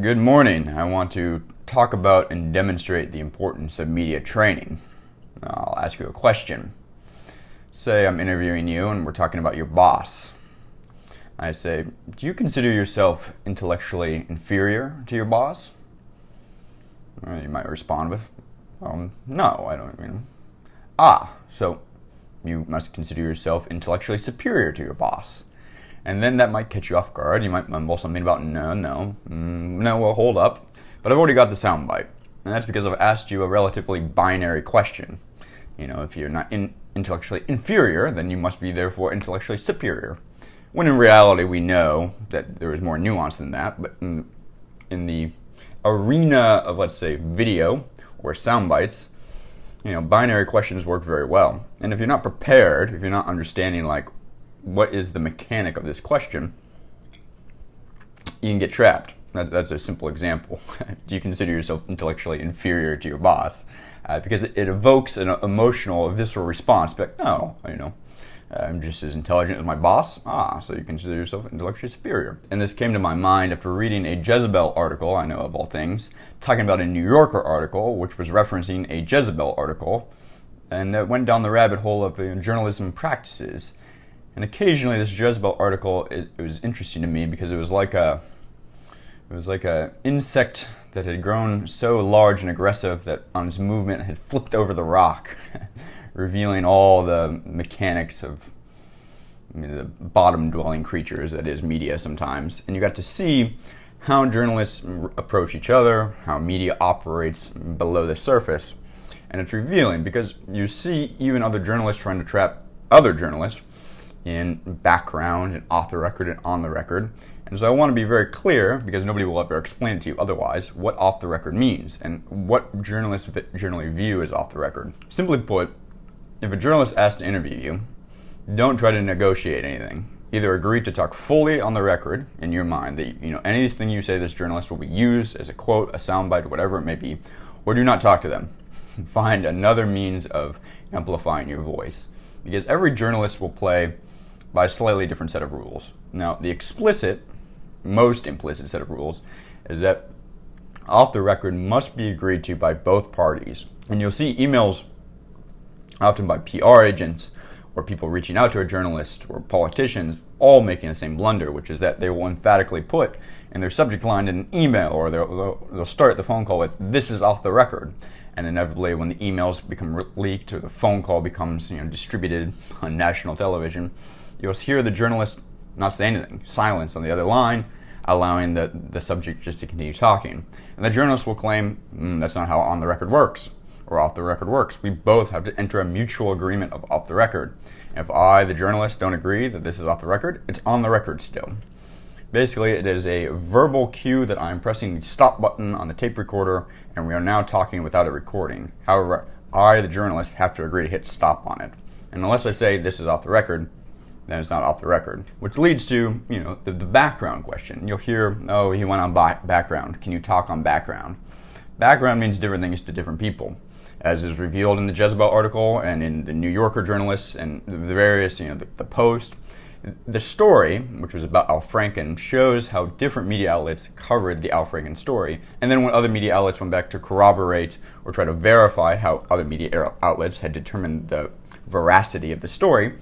Good morning. I want to talk about and demonstrate the importance of media training. I'll ask you a question. Say I'm interviewing you and we're talking about your boss. I say, do you consider yourself intellectually inferior to your boss? You might respond with, no, I don't. So you must consider yourself intellectually superior to your boss. And then that might catch you off guard. You might mumble something about no, well, hold up. But I've already got the soundbite. And that's because I've asked you a relatively binary question. If you're not intellectually inferior, then you must be therefore intellectually superior. When in reality, we know that there is more nuance than that. But in the arena of, let's say, video or sound bites, binary questions work very well. And if you're not prepared, if you're not understanding, what is the mechanic of this question, you can get trapped. That's a simple example. Do you consider yourself intellectually inferior to your boss? Because it evokes an emotional, visceral response. But no, I'm just as intelligent as my boss. So you consider yourself intellectually superior. And this came to my mind after reading a Jezebel article, I know of all things, talking about a New Yorker article, which was referencing a Jezebel article, and that went down the rabbit hole of journalism practices. And occasionally, this Jezebel article, it was interesting to me because it was like a insect that had grown so large and aggressive that on its movement had flipped over the rock, revealing all the mechanics of the bottom-dwelling creatures that is media sometimes. And you got to see how journalists approach each other, how media operates below the surface. And it's revealing because you see even other journalists trying to trap other journalists in background and off the record and on the record. And so I want to be very clear, because nobody will ever explain it to you otherwise, what off the record means and what journalists generally view as off the record. Simply put, if a journalist asks to interview you, don't try to negotiate anything. Either agree to talk fully on the record in your mind that anything you say to this journalist will be used as a quote, a soundbite, whatever it may be, or do not talk to them. Find another means of amplifying your voice, because every journalist will play by a slightly different set of rules. Now, the most implicit set of rules is that off the record must be agreed to by both parties. And you'll see emails often by PR agents or people reaching out to a journalist or politicians all making the same blunder, which is that they will emphatically put in their subject line in an email, or they'll start the phone call with, "This is off the record." And inevitably, when the emails become leaked or the phone call becomes distributed on national television, you'll hear the journalist not say anything, silence on the other line, allowing the subject just to continue talking. And the journalist will claim, that's not how on the record works, or off the record works. We both have to enter a mutual agreement of off the record. And if I, the journalist, don't agree that this is off the record, it's on the record still. Basically, it is a verbal cue that I'm pressing the stop button on the tape recorder, and we are now talking without a recording. However, I, the journalist, have to agree to hit stop on it. And unless I say this is off the record, then it's not off the record. Which leads to, the background question. You'll hear, oh, he went on background. Can you talk on background? Background means different things to different people. As is revealed in the Jezebel article and in the New Yorker journalists and the various, the Post. The story, which was about Al Franken, shows how different media outlets covered the Al Franken story. And then when other media outlets went back to corroborate or try to verify how other media outlets had determined the veracity of the story,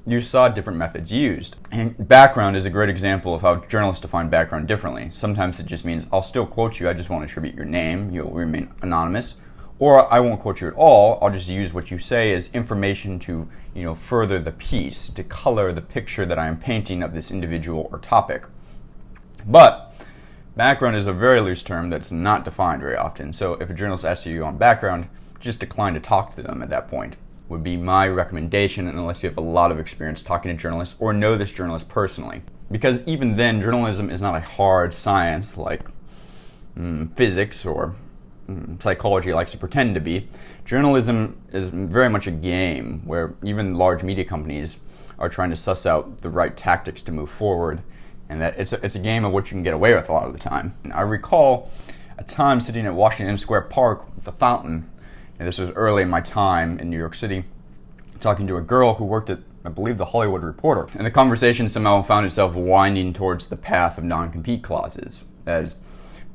you saw different methods used. And background is a great example of how journalists define background differently. Sometimes it just means, I'll still quote you, I just won't attribute your name, you'll remain anonymous. Or I won't quote you at all, I'll just use what you say as information to, further the piece, to color the picture that I am painting of this individual or topic. But background is a very loose term that's not defined very often. So if a journalist asks you on background, just decline to talk to them at that point. Would be my recommendation, unless you have a lot of experience talking to journalists or know this journalist personally. Because even then, journalism is not a hard science like physics or psychology likes to pretend to be. Journalism is very much a game where even large media companies are trying to suss out the right tactics to move forward, and that it's a game of what you can get away with a lot of the time. And I recall a time sitting at Washington Square Park with a fountain. And this was early in my time in New York City, talking to a girl who worked at, I believe, the Hollywood Reporter. And the conversation somehow found itself winding towards the path of non-compete clauses, as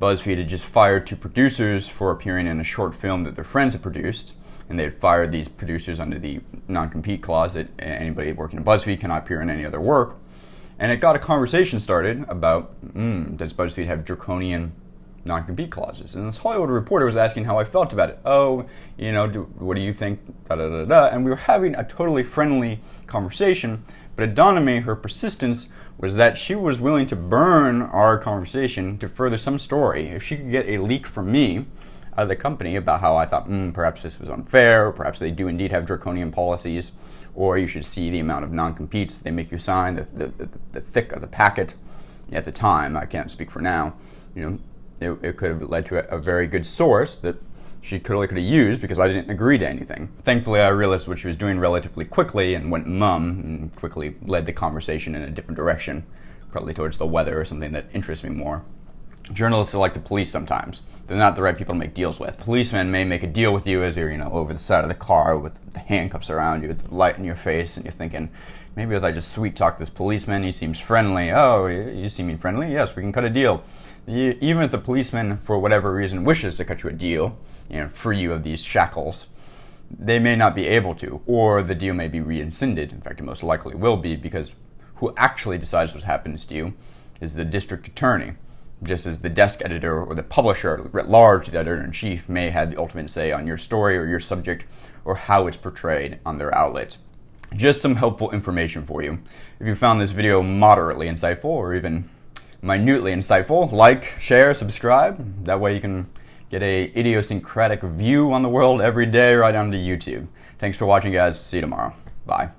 BuzzFeed had just fired 2 producers for appearing in a short film that their friends had produced, and they had fired these producers under the non-compete clause that anybody working at BuzzFeed cannot appear in any other work. And it got a conversation started about, does BuzzFeed have draconian non-compete clauses? And this Hollywood Reporter was asking how I felt about it. Oh, what do you think? Da, da, da, da. And we were having a totally friendly conversation, but it dawned on me her persistence was that she was willing to burn our conversation to further some story. If she could get a leak from me out of the company about how I thought, perhaps this was unfair, or perhaps they do indeed have draconian policies, or you should see the amount of non-competes they make you sign, the thick of the packet. At the time, I can't speak for now, it could have led to a very good source that she totally could have used because I didn't agree to anything. Thankfully, I realized what she was doing relatively quickly and went mum and quickly led the conversation in a different direction, probably towards the weather or something that interests me more. Journalists are like the police sometimes. They're not the right people to make deals with. Policemen may make a deal with you as you're, over the side of the car with the handcuffs around you, with the light in your face, and you're thinking, maybe if I just sweet talk this policeman, he seems friendly. Oh, you seem friendly? Yes, we can cut a deal. Even if the policeman, for whatever reason, wishes to cut you a deal, free you of these shackles, they may not be able to, or the deal may be rescinded. In fact, it most likely will be, because who actually decides what happens to you is the district attorney, just as the desk editor or the publisher at large, the editor-in-chief, may have the ultimate say on your story or your subject or how it's portrayed on their outlet. Just some helpful information for you. If you found this video moderately insightful or even minutely insightful, like, share, subscribe. That way you can get a idiosyncratic view on the world every day right onto YouTube. Thanks for watching, guys. See you tomorrow. Bye.